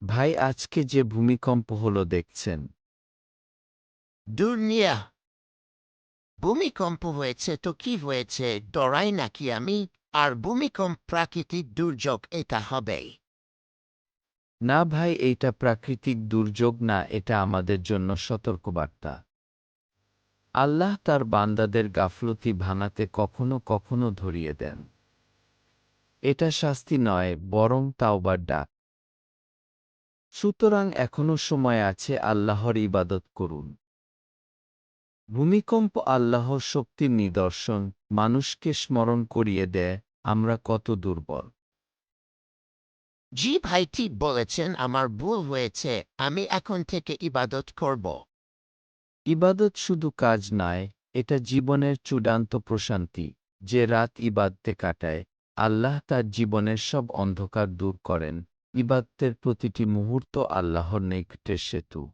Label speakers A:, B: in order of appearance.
A: ভাই আজকে যে ভূমিকম্প হলো দেখছেন?
B: দুনিয়া ভূমিকম্প হয়েছে তো কি হয়েছে? ডরাই নাকি আমি? আর ভূমিকম্প প্রাকৃতিক দুর্যোগ, এটা হবেই।
A: না ভাই, এইটা প্রাকৃতিক দুর্যোগ না, এটা আমাদের জন্য সতর্কবার্তা। আল্লাহ তার বান্দাদের গাফলতি ভাঙাতে কখনো কখনো ধরিয়ে দেন। এটা শাস্তি নয়, বরং তাওবার ডাক। সুতরাং এখনো সময় আছে, আল্লাহর ইবাদত করুন। ভূমিকম্প আল্লাহর শক্তির নিদর্শন, মানুষকে স্মরণ করিয়ে দেয় আমরা কত দুর্বল।
B: জি ভাই, ঠিক বলেছেন, আমার ভুল হয়েছে। আমি এখন থেকে ইবাদত করব।
A: ইবাদত শুধু কাজ নয়, এটা জীবনের চূড়ান্ত প্রশান্তি। যে রাত ইবাদতে কাটায়, আল্লাহ তার জীবনের সব অন্ধকার দূর করেন। ইবাদতের প্রতিটি মুহূর্ত আল্লাহর নিকটের সেতু।